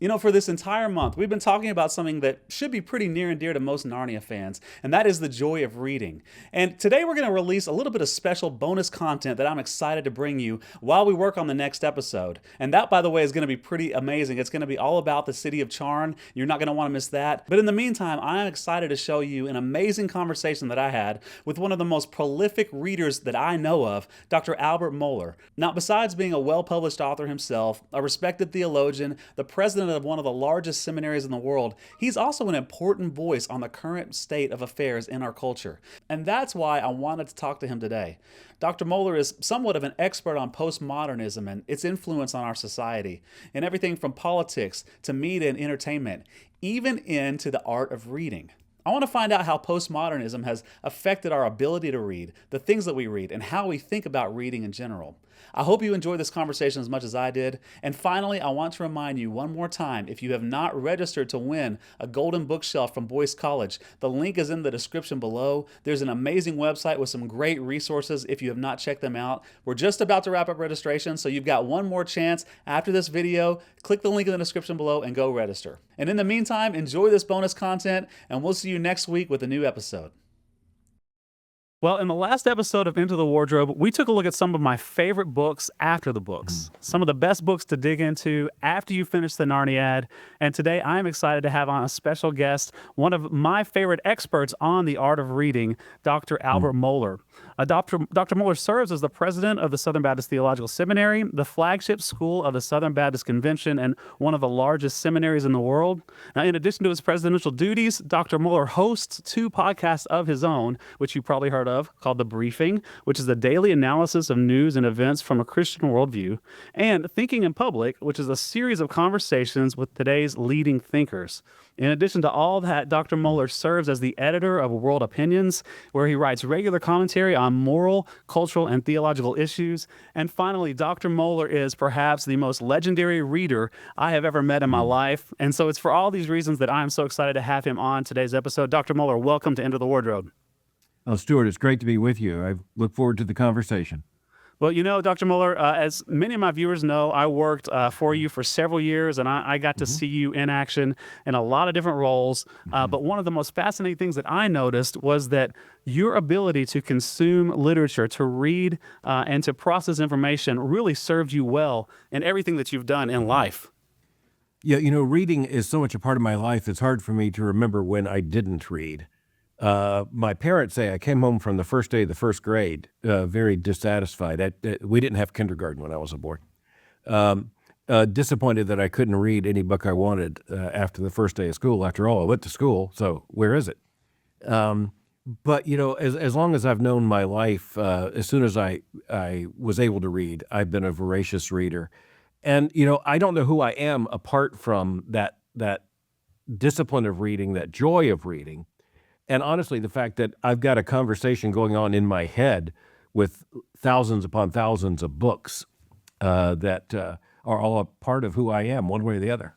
You know, for this entire month, we've been talking about something that should be pretty near and dear to most Narnia fans, and that is the joy of reading. And today we're going to release a little bit of special bonus content that I'm excited to bring you while we work on the next episode. And that, by the way, is going to be pretty amazing. It's going to be all about the city of Charn. You're not going to want to miss that. But in the meantime, I'm excited to show you an amazing conversation that I had with one of the most prolific readers that I know of, Dr. Albert Mohler. Now, besides being a well-published author himself, a respected theologian, the president of one of the largest seminaries in the world, he's also an important voice on the current state of affairs in our culture. And that's why I wanted to talk to him today. Dr. Mohler is somewhat of an expert on postmodernism and its influence on our society, in everything from politics to media and entertainment, even into the art of reading. I want to find out how postmodernism has affected our ability to read, the things that we read, and how we think about reading in general. I hope you enjoyed this conversation as much as I did. And finally, I want to remind you one more time, if you have not registered to win a golden bookshelf from Boyce College, the link is in the description below. There's an amazing website with some great resources if you have not checked them out. We're just about to wrap up registration, so you've got one more chance after this video. Click the link in the description below and go register. And in the meantime, enjoy this bonus content, and we'll see you next week with a new episode. Well, in the last episode of Into the Wardrobe, we took a look at some of my favorite books after the books, some of the best books to dig into after you finish the Narniad. And today I'm excited to have on a special guest, one of my favorite experts on the art of reading, Dr. Albert Mohler. Dr. Mohler serves as the president of the Southern Baptist Theological Seminary, the flagship school of the Southern Baptist Convention, and one of the largest seminaries in the world. Now, in addition to his presidential duties, Dr. Mohler hosts two podcasts of his own, which you probably heard of, called The Briefing, which is the daily analysis of news and events from a Christian worldview, and Thinking in Public, which is a series of conversations with today's leading thinkers. In addition to all that, Dr. Mohler serves as the editor of World Opinions, where he writes regular commentary on moral, cultural, and theological issues. And finally, Dr. Mohler is perhaps the most legendary reader I have ever met in my life. And so it's for all these reasons that I'm so excited to have him on today's episode. Dr. Mohler, welcome to Into the Wardrobe. Oh, Stuart, it's great to be with you. I look forward to the conversation. Well, you know, Dr. Mohler, as many of my viewers know, I worked for you for several years, and I got to see you in action in a lot of different roles. But one of the most fascinating things that I noticed was that your ability to consume literature, to read, and to process information really served you well in everything that you've done in life. Yeah, reading is so much a part of my life, it's hard for me to remember when I didn't read. My parents say I came home from the first day of the first grade very dissatisfied. We didn't have kindergarten when I was a boy. Disappointed that I couldn't read any book I wanted after the first day of school. After all, I went to school, so where is it? But, as long as I've known my life, as soon as I was able to read, I've been a voracious reader. And, I don't know who I am apart from that discipline of reading, that joy of reading. And honestly, the fact that I've got a conversation going on in my head with thousands upon thousands of books that are all a part of who I am, one way or the other.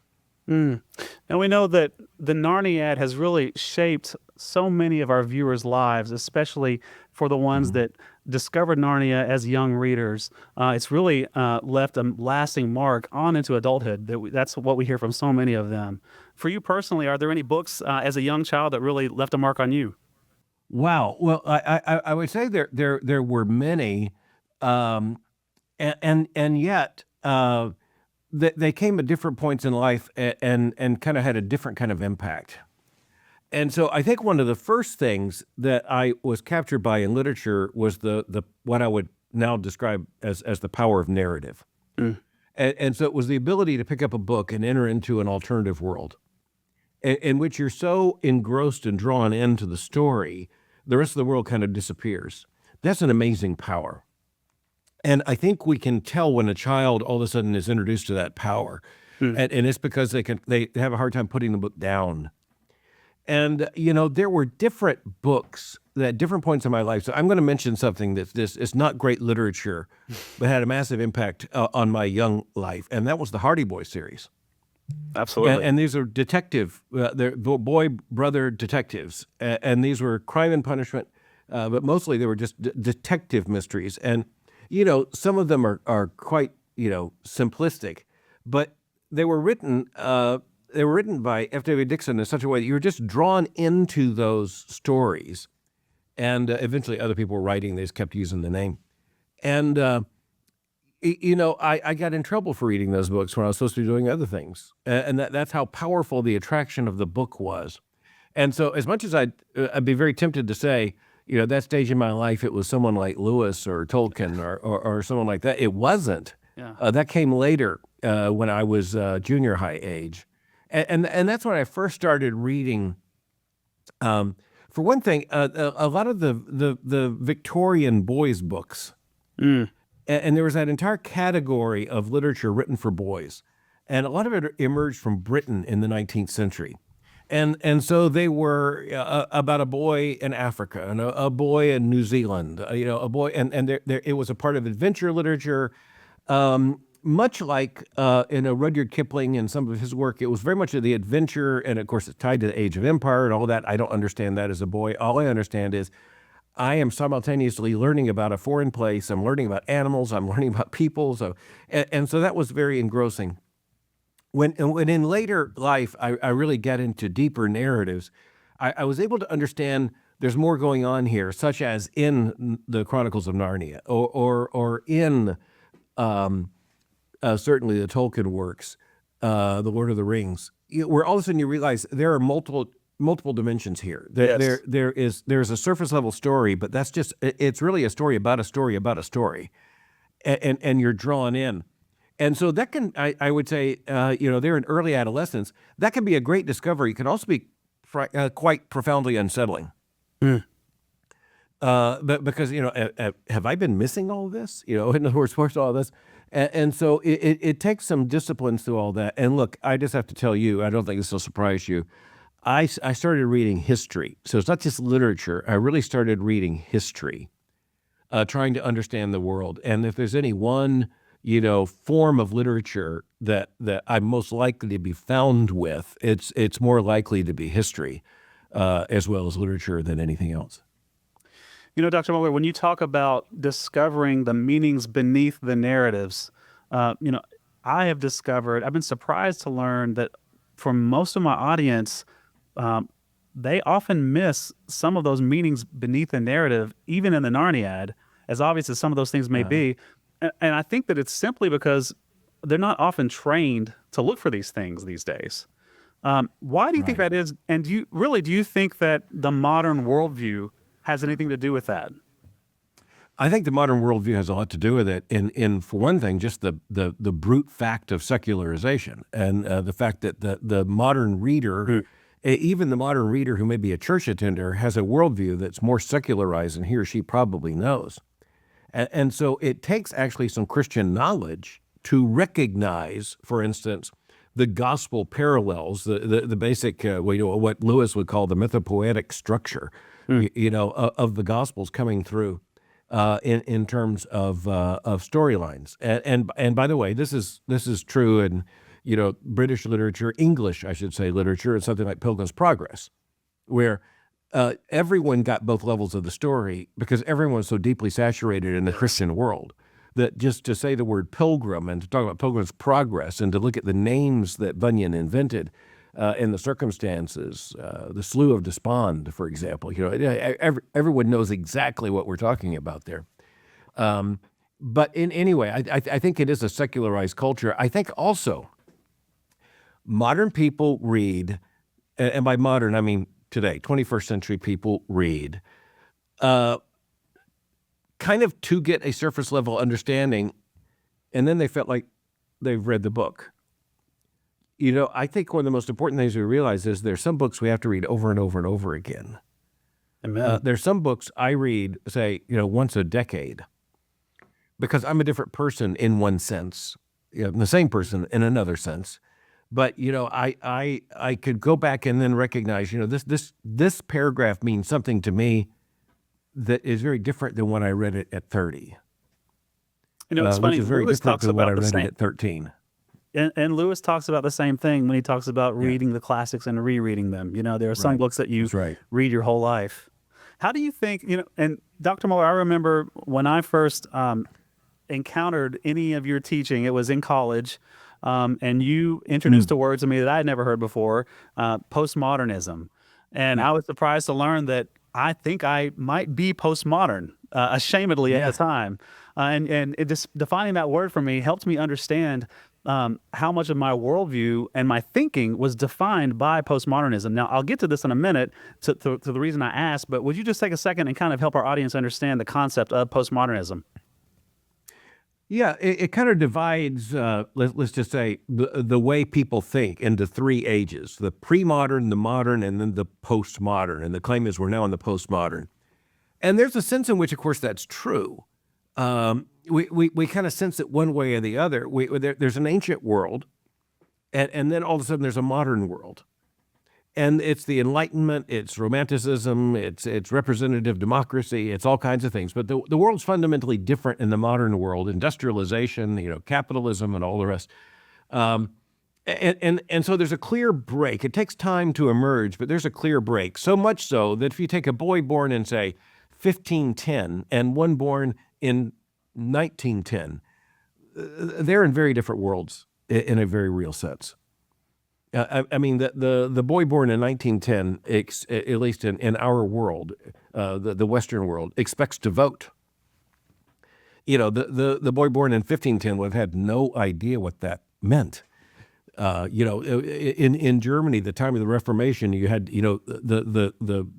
And we know that the Narniad has really shaped so many of our viewers' lives, especially for the ones that discovered Narnia as young readers. It's really left a lasting mark on into adulthood. That's what we hear from so many of them. For you personally, are there any books as a young child that really left a mark on you? Wow. Well, I would say there were many, and yet they came at different points in life and kind of had a different kind of impact. And so I think one of the first things that I was captured by in literature was the what I would now describe as the power of narrative. And so it was the ability to pick up a book and enter into an alternative world in which you're so engrossed and drawn into the story, the rest of the world kind of disappears. That's an amazing power. And I think we can tell when a child all of a sudden is introduced to that power. And it's because they have a hard time putting the book down. And, there were different books at different points in my life. So I'm going to mention something it's not great literature, but had a massive impact on my young life. And that was the Hardy Boys series. Absolutely. And these are they're boy-brother detectives. And these were Crime and Punishment, but mostly they were just detective mysteries. And, some of them are quite, simplistic, but they were written. They were written by F.W. Dixon in such a way that you were just drawn into those stories, and eventually other people were writing. They just kept using the name, and I got in trouble for reading those books when I was supposed to be doing other things, and that's how powerful the attraction of the book was. And so, as much as I'd be very tempted to say, that stage in my life, it was someone like Lewis or Tolkien or someone like that. It wasn't. Yeah. That came later when I was junior high age. And that's when I first started reading. For one thing, a lot of the Victorian boys' books. And there was that entire category of literature written for boys. And a lot of it emerged from Britain in the 19th century. And so they were about a boy in Africa and a boy in New Zealand, a boy, and it was a part of adventure literature, much like in Rudyard Kipling and some of his work. It was very much of the adventure, and of course it's tied to the Age of Empire and all that. I don't understand that as a boy. All I understand is I am simultaneously learning about a foreign place. I'm learning about animals. I'm learning about people. So, and so that was very engrossing. When in later life, I really get into deeper narratives, I was able to understand there's more going on here, such as in the Chronicles of Narnia or in certainly the Tolkien works, the Lord of the Rings, where all of a sudden you realize there are multiple dimensions here. Yes. There's a surface level story, but it's really a story about a story about a story, and you're drawn in. And so that can, I would say, they're in early adolescence. That can be a great discovery. It can also be quite profoundly unsettling. But because, have I been missing all of this? In other words, where's all this? And so it takes some discipline through all that. And look, I just have to tell you, I don't think this will surprise you. I started reading history. So it's not just literature. I really started reading history, trying to understand the world. And if there's any one form of literature that I'm most likely to be found with, it's more likely to be history, as well as literature than anything else. Dr. Mohler, when you talk about discovering the meanings beneath the narratives, I've been surprised to learn that for most of my audience, they often miss some of those meanings beneath the narrative, even in the Narniad, as obvious as some of those things may be. And I think that it's simply because they're not often trained to look for these things these days. Why do you think that is? And do you think that the modern worldview has anything to do with that? I think the modern worldview has a lot to do with it. In for one thing, just the brute fact of secularization and the fact that the modern reader, even the modern reader who may be a church attender, has a worldview that's more secularized than he or she probably knows. And so it takes actually some Christian knowledge to recognize, for instance, the gospel parallels, the basic, what Lewis would call the mythopoetic structure, of the gospels coming through in terms of storylines. And by the way, this is true in British literature, English, I should say, literature, and something like Pilgrim's Progress, where everyone got both levels of the story because everyone was so deeply saturated in the Christian world that just to say the word pilgrim and to talk about Pilgrim's Progress and to look at the names that Bunyan invented and the circumstances, the Slough of Despond, for example, everyone knows exactly what we're talking about there. But anyway, I think it is a secularized culture. I think also modern people read, and by modern I mean today, 21st century people read, kind of to get a surface level understanding, and then they felt like they've read the book. I think one of the most important things we realize is there's some books we have to read over and over and over again. Amen. There's some books I read, say, once a decade, because I'm a different person in one sense, I'm the same person in another sense. But I could go back and then recognize this paragraph means something to me that is very different than when I read it at 30. It's funny. Which is very Lewis different talks than when I about the read same. it at 13. And Lewis talks about the same thing when he talks about reading the classics and rereading them. There are some books that you read your whole life. How do you think? And Dr. Mohler, I remember when I first encountered any of your teaching. It was in college. and you introduced a word to me that I had never heard before, postmodernism. And Yeah. I was surprised to learn that I think I might be postmodern, ashamedly at the Yeah. time. And it just defining that word for me helped me understand how much of my worldview and my thinking was defined by postmodernism. Now, I'll get to this in a minute to the reason I asked, but would you just take a second and kind of help our audience understand the concept of postmodernism? Yeah, it kind of divides, let's just say, the way people think into three ages: the pre-modern, the modern, and then the postmodern. And the claim is we're now in the postmodern. And there's a sense in which, of course, that's true. We kind of sense it one way or the other. There's an ancient world, and then all of a sudden there's a modern world. And it's the Enlightenment, it's Romanticism, it's representative democracy, it's all kinds of things. But the world's fundamentally different in the modern world: industrialization, capitalism, and all the rest. And so there's a clear break. It takes time to emerge, but there's a clear break. So much so that if you take a boy born in, say, 1510 and one born in 1910, they're in very different worlds in a very real sense. I mean, the boy born in 1910, at least in our world, the Western world, expects to vote. The boy born in 1510 would have had no idea what that meant. In Germany, the time of the Reformation, you had, the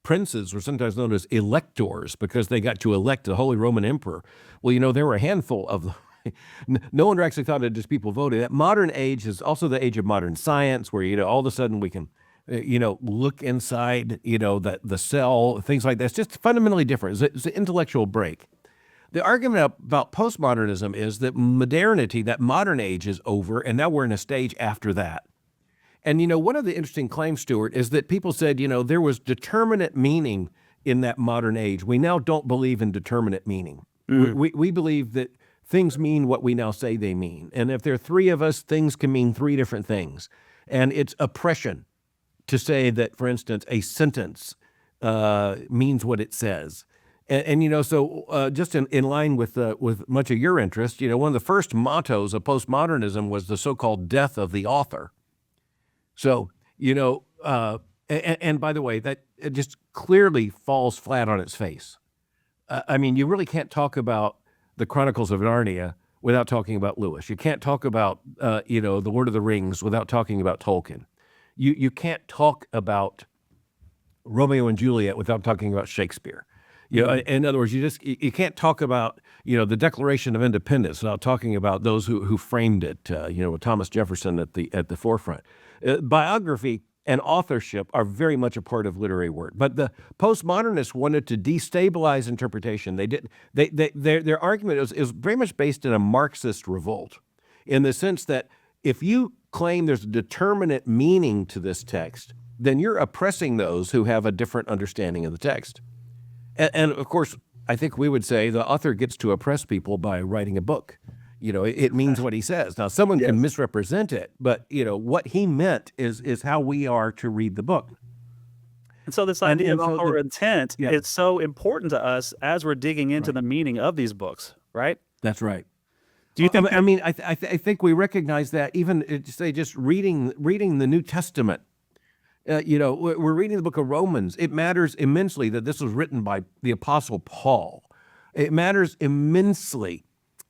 princes were sometimes known as electors because they got to elect the Holy Roman Emperor. Well, there were a handful of them. No one actually thought it just people voting. That modern age is also the age of modern science, where all of a sudden we can, look inside, the cell, things like that. It's just fundamentally different. It's an intellectual break. The argument about postmodernism is that modernity, that modern age, is over, and now we're in a stage after that. And one of the interesting claims, Stuart, is that people said, there was determinate meaning in that modern age. We now don't believe in determinate meaning. We believe that things mean what we now say they mean. And if there are three of us, things can mean three different things. And it's oppression to say that, for instance, a sentence means what it says. So just in line with much of your interest, one of the first mottos of postmodernism was the so-called death of the author. So, and by the way, that it just clearly falls flat on its face. I mean, you really can't talk about the Chronicles of Narnia without talking about Lewis. You can't talk about, the Lord of the Rings without talking about Tolkien. You can't talk about Romeo and Juliet without talking about Shakespeare. In other words, you can't talk about, the Declaration of Independence without talking about those who framed it, with Thomas Jefferson at the forefront. Biography and authorship are very much a part of literary work. But the postmodernists wanted to destabilize interpretation. Their argument is very much based in a Marxist revolt, in the sense that if you claim there's a determinate meaning to this text, then you're oppressing those who have a different understanding of the text. And of course, I think we would say the author gets to oppress people by writing a book. It means what he says. Now, someone can misrepresent it, but, what he meant is how we are to read the book. And so this idea of our intent is so important to us as we're digging into the meaning of these books, right? That's right. Do you think? I mean, I think we recognize that even, say, just reading the New Testament. We're reading the book of Romans. It matters immensely that this was written by the Apostle Paul. It matters immensely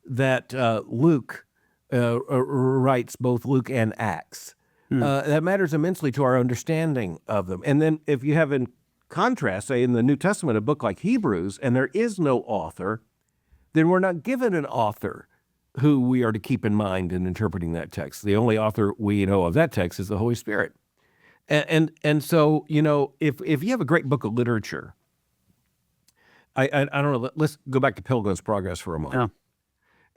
that Luke writes both Luke and Acts. That matters immensely to our understanding of them. And then if you have in contrast, say in the New Testament, a book like Hebrews, and there is no author, then we're not given an author who we are to keep in mind in interpreting that text. The only author we know of that text is the Holy Spirit. And so, if you have a great book of literature, I don't know, let's go back to Pilgrim's Progress for a moment.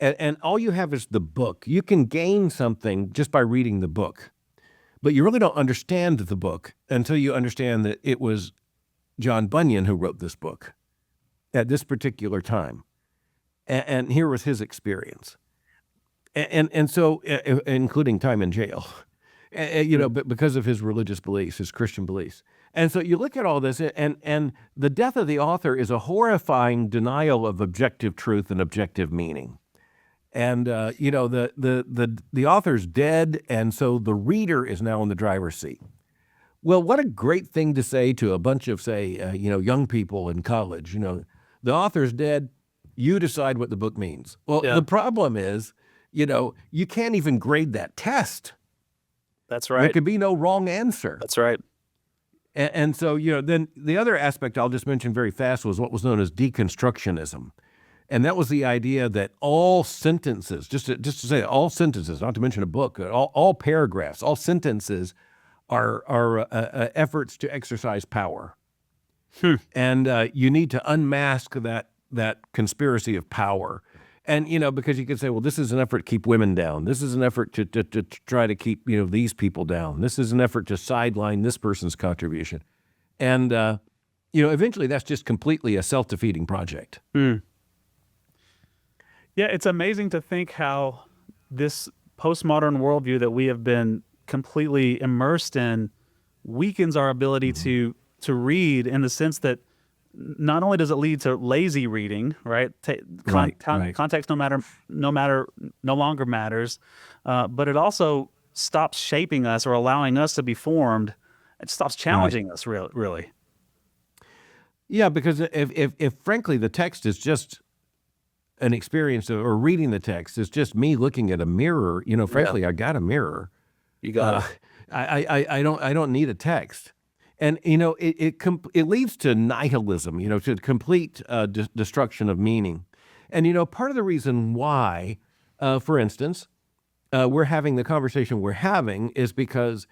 Yeah. And all you have is the book. You can gain something just by reading the book, but you really don't understand the book until you understand that it was John Bunyan who wrote this book at this particular time. And here was his experience. And so, including time in jail, but because of his religious beliefs, his Christian beliefs. And so you look at all this, and the death of the author is a horrifying denial of objective truth and objective meaning. And the author's dead, and so the reader is now in the driver's seat. Well, what a great thing to say to a bunch of, say, young people in college. The author's dead. You decide what the book means. Well, Yeah. the problem is, you can't even grade that test. That's There right. could be no wrong answer. That's right. And so, then the other aspect I'll just mention very fast was what was known as deconstructionism. And that was the idea that all sentences, just to say all sentences, not to mention a book, all paragraphs, all sentences are efforts to exercise power. And you need to unmask that conspiracy of power. And, because you could say, well, this is an effort to keep women down. This is an effort to try to keep, these people down. This is an effort to sideline this person's contribution. And, eventually that's just completely a self-defeating project. Yeah, it's amazing to think how this postmodern worldview that we have been completely immersed in weakens our ability to read, in the sense that not only does it lead to lazy reading, right? Context no longer matters, but it also stops shaping us or allowing us to be formed. It stops challenging us, really. Yeah, because if frankly the text is just an experience or reading the text is just me looking at a mirror, frankly, I got a mirror. You got it. I don't need a text. And, it leads to nihilism, to complete destruction of meaning. And, part of the reason why, for instance, we're having the conversation we're having is because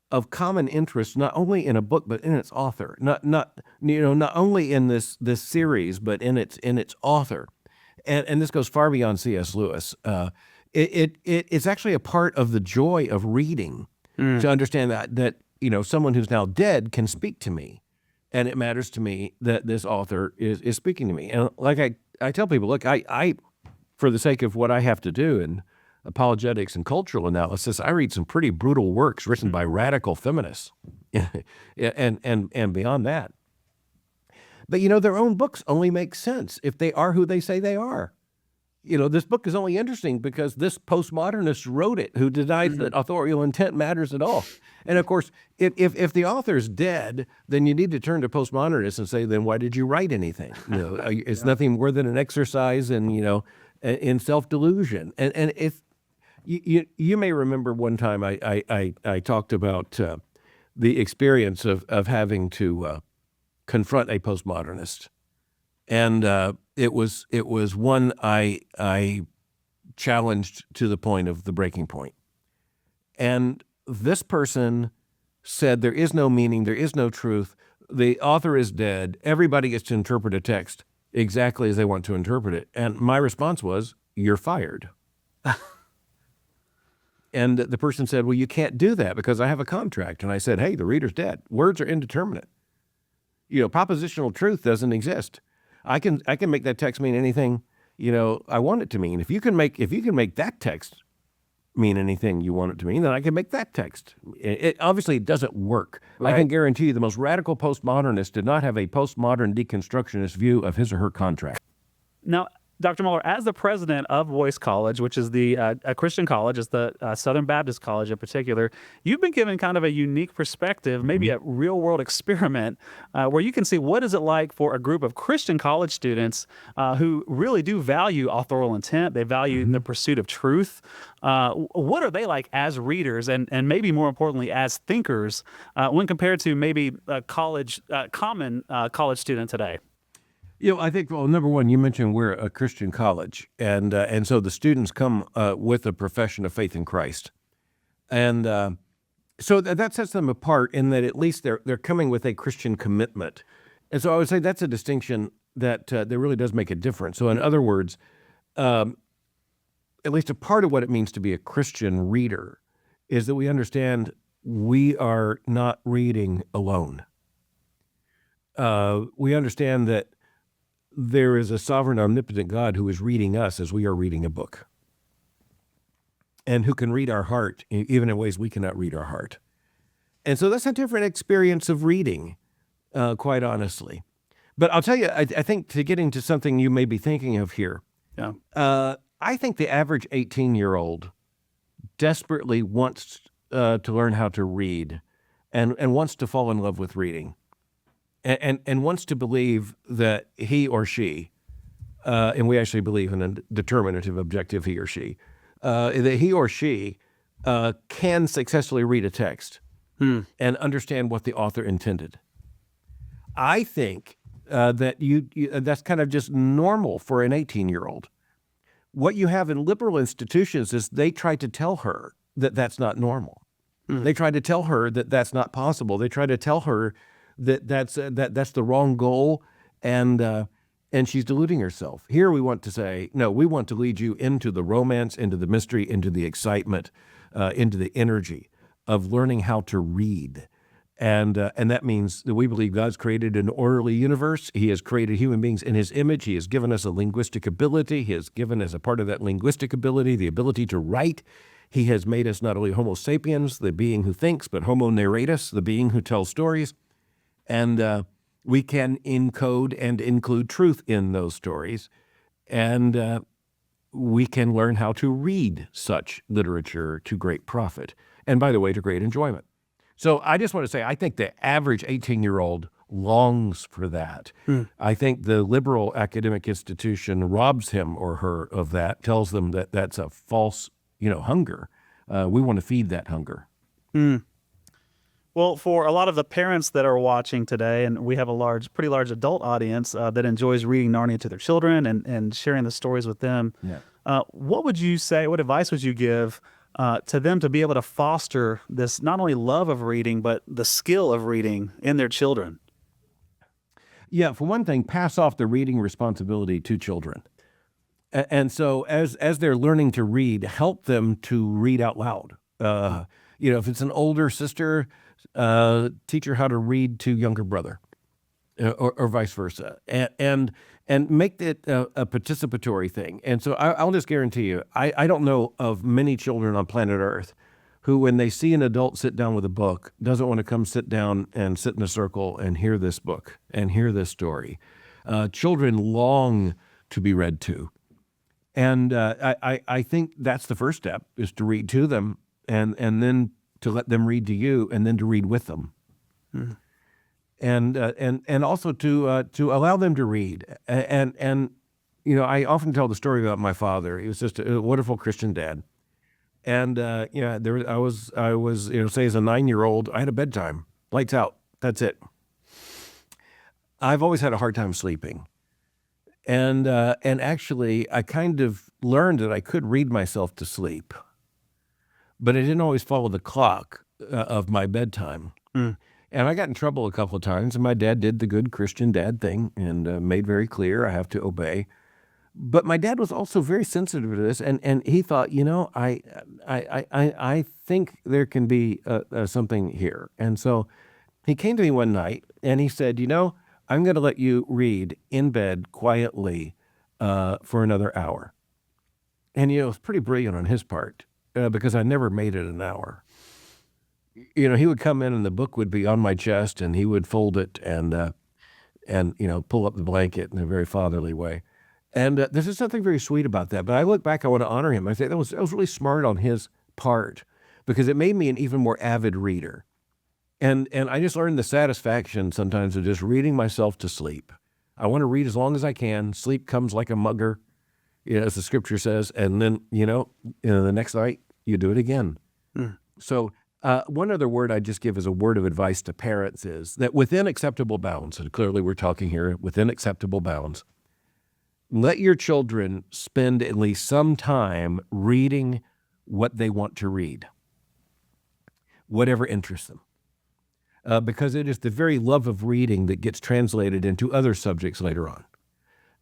of common interest, not only in a book, but in its author, not only in this series, but in its author. And this goes far beyond C.S. Lewis. It's actually a part of the joy of reading to understand that someone who's now dead can speak to me, and it matters to me that this author is speaking to me. And like I tell people, look, I for the sake of what I have to do in apologetics and cultural analysis, I read some pretty brutal works written by radical feminists, and beyond that. But their own books only make sense if they are who they say they are. This book is only interesting because this postmodernist wrote it, who denies that authorial intent matters at all. And of course, if the author's dead, then you need to turn to postmodernists and say, then why did you write anything? It's nothing more than an exercise in self-delusion. And if you may remember one time I talked about the experience of having to confront a postmodernist. And it was one I challenged to the point of the breaking point. And this person said there is no meaning, there is no truth, the author is dead, everybody gets to interpret a text exactly as they want to interpret it. And my response was, you're fired. And the person said, well, you can't do that because I have a contract. And I said, hey, the reader's dead. Words are indeterminate. Propositional truth doesn't exist. I can make that text mean anything, I want it to mean. If you can make that text mean anything you want it to mean, then I can make that text. It obviously doesn't work. Right. I can guarantee you the most radical postmodernist did not have a postmodern deconstructionist view of his or her contract. Now, Dr. Mohler, as the president of Voice College, which is a Christian college, it's the Southern Baptist College in particular, you've been given kind of a unique perspective, maybe a real-world experiment, where you can see what is it like for a group of Christian college students who really do value authorial intent, they value the pursuit of truth. What are they like as readers and maybe more importantly as thinkers when compared to maybe a common college student today? I think, well, number one, you mentioned we're a Christian college, and so the students come with a profession of faith in Christ, and so that sets them apart in that at least they're coming with a Christian commitment, and so I would say that's a distinction that really does make a difference. So in other words, at least a part of what it means to be a Christian reader is that we understand we are not reading alone. We understand that there is a sovereign, omnipotent God who is reading us as we are reading a book, and who can read our heart even in ways we cannot read our heart. And so that's a different experience of reading, quite honestly. But I'll tell you, I think to get into something you may be thinking of here, I I think the average 18-year-old desperately wants to learn how to read and wants to fall in love with reading and wants to believe that he or she, and we actually believe in a determinative objective he or she, that he or she can successfully read a text and understand what the author intended. I think that that's kind of just normal for an 18-year-old. What you have in liberal institutions is they try to tell her that that's not normal. They try to tell her that that's not possible. They try to tell her that that's the wrong goal, and she's deluding herself. Here we want to say, no, we want to lead you into the romance, into the mystery, into the excitement, into the energy of learning how to read. And that means that we believe God's created an orderly universe. He has created human beings in his image. He has given us a linguistic ability. He has given, as a part of that linguistic ability, the ability to write. He has made us not only Homo sapiens, the being who thinks, but Homo narratus, the being who tells stories. And we can encode and include truth in those stories. And we can learn how to read such literature to great profit. And by the way, to great enjoyment. So I just want to say, I think the average 18-year-old longs for that. I think the liberal academic institution robs him or her of that, tells them that that's a false, hunger. We want to feed that hunger. Well, for a lot of the parents that are watching today, and we have a pretty large adult audience that enjoys reading Narnia to their children and sharing the stories with them, what would you say, what advice would you give to them to be able to foster this not only love of reading, but the skill of reading in their children? Yeah, for one thing, pass off the reading responsibility to children. And so as they're learning to read, help them to read out loud. If it's an older sister, teach her how to read to younger brother, or vice versa. And make it a participatory thing. And so I'll just guarantee you, I don't know of many children on planet Earth who, when they see an adult sit down with a book, doesn't want to come sit down and sit in a circle and hear this book and hear this story. Children long to be read to. And I think that's the first step, is to read to them and then to let them read to you and then to read with them. And also to allow them to read. And I often tell the story about my father. He was just a wonderful Christian dad. And I was say as a 9-year-old, I had a bedtime, lights out, that's it. I've always had a hard time sleeping. And actually I kind of learned that I could read myself to sleep, but I didn't always follow the clock of my bedtime. And I got in trouble a couple of times, and my dad did the good Christian dad thing and made very clear I have to obey. But my dad was also very sensitive to this, and he thought, I think there can be something here. And so he came to me one night, and he said, I'm going to let you read in bed quietly for another hour. And, it was pretty brilliant on his part because I never made it an hour. He would come in and the book would be on my chest and he would fold it and pull up the blanket in a very fatherly way. And there's just something very sweet about that. But I look back, I want to honor him. I say that was really smart on his part because it made me an even more avid reader. And I just learned the satisfaction sometimes of just reading myself to sleep. I want to read as long as I can. Sleep comes like a mugger, as the scripture says. And then, the next night you do it again. So one other word I just give as a word of advice to parents is that within acceptable bounds, and clearly we're talking here within acceptable bounds, let your children spend at least some time reading what they want to read, whatever interests them. Because it is the very love of reading that gets translated into other subjects later on.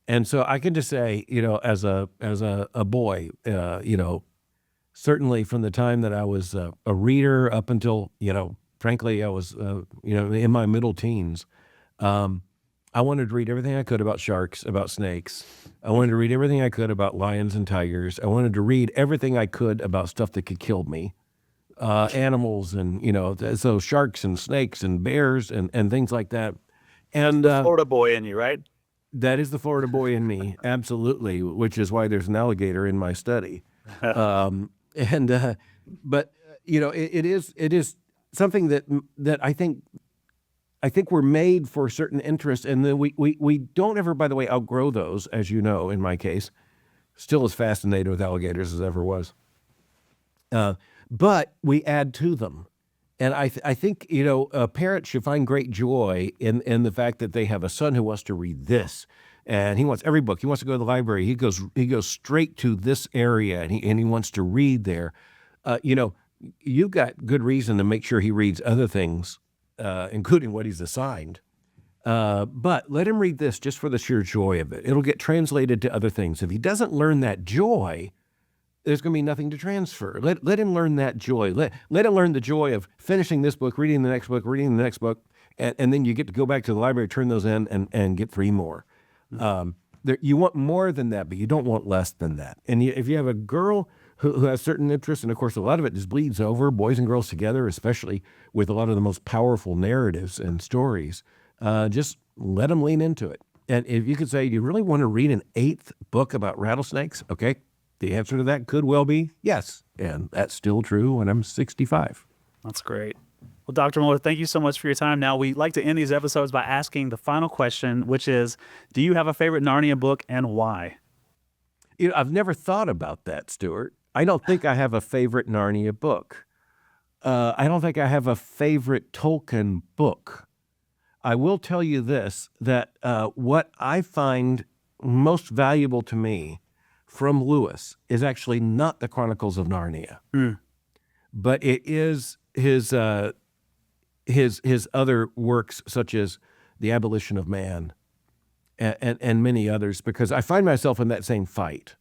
And so I can just say, as a boy, certainly from the time that I was a reader up until, frankly, I was, in my middle teens, I wanted to read everything I could about sharks, about snakes. I wanted to read everything I could about lions and tigers. I wanted to read everything I could about stuff that could kill me, animals and, so sharks and snakes and bears and things like that. And Florida boy in you, right? That is the Florida boy in me, absolutely, which is why there's an alligator in my study. But it is something that I think we're made for certain interests, and then we don't ever, by the way, outgrow those, as you know, in my case. Still as fascinated with alligators as ever was. But we add to them. And I think, a parent should find great joy in the fact that they have a son who wants to read this. And he wants every book. He wants to go to the library. He goes straight to this area, and he wants to read there. You've got good reason to make sure he reads other things, including what he's assigned. But let him read this just for the sheer joy of it. It'll get translated to other things. If he doesn't learn that joy, there's going to be nothing to transfer. Let him learn that joy. Let him learn the joy of finishing this book, reading the next book, reading the next book, and then you get to go back to the library, turn those in, and get 3 more. You want more than that, but you don't want less than that. And if you have a girl who has certain interests, and of course a lot of it just bleeds over, boys and girls together, especially with a lot of the most powerful narratives and stories, just let them lean into it. And if you could say, you really want to read an 8th book about rattlesnakes? Okay, the answer to that could well be yes. And that's still true when I'm 65. That's great. Well, Dr. Mohler, thank you so much for your time. Now, we like to end these episodes by asking the final question, which is, do you have a favorite Narnia book and why? I've never thought about that, Stuart. I don't think I have a favorite Narnia book. I don't think I have a favorite Tolkien book. I will tell you this, that what I find most valuable to me from Lewis is actually not the Chronicles of Narnia, but it is his other works, such as The Abolition of Man and many others, because I find myself in that same fight.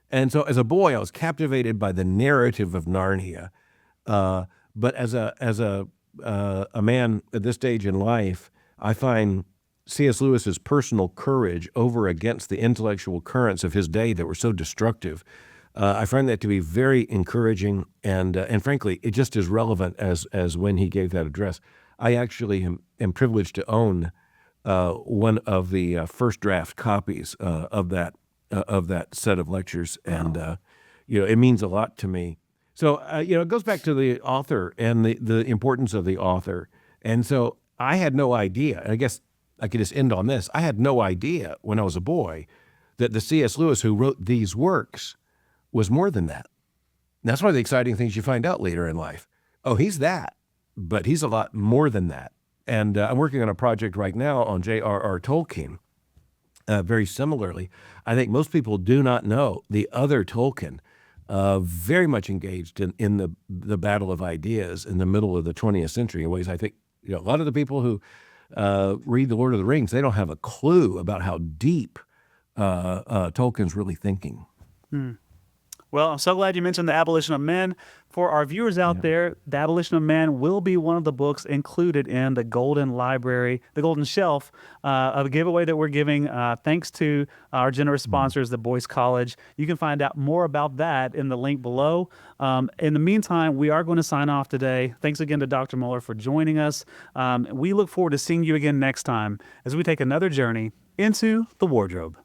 And so as a boy, I was captivated by the narrative of Narnia. But as a man at this stage in life, I find C.S. Lewis's personal courage over against the intellectual currents of his day that were so destructive. I find that to be very encouraging, and frankly, it just as relevant as when he gave that address. I actually am privileged to own one of the first draft copies of that set of lectures, and it means a lot to me. So it goes back to the author and the importance of the author. And so I had no idea, and I guess I could just end on this. I had no idea when I was a boy that the C.S. Lewis who wrote these works was more than that. And that's one of the exciting things you find out later in life. Oh, he's that, but he's a lot more than that. And I'm working on a project right now on J.R.R. Tolkien. Very similarly, I think most people do not know the other Tolkien, very much engaged in the battle of ideas in the middle of the 20th century in ways I think a lot of the people who read The Lord of the Rings, they don't have a clue about how deep Tolkien's really thinking. Well, I'm so glad you mentioned The Abolition of Men. For our viewers out there, The Abolition of Man will be one of the books included in the Golden Library, the Golden Shelf, a giveaway that we're giving thanks to our generous sponsors, the Boyce College. You can find out more about that in the link below. In the meantime, we are going to sign off today. Thanks again to Dr. Mohler for joining us. We look forward to seeing you again next time as we take another journey into the wardrobe.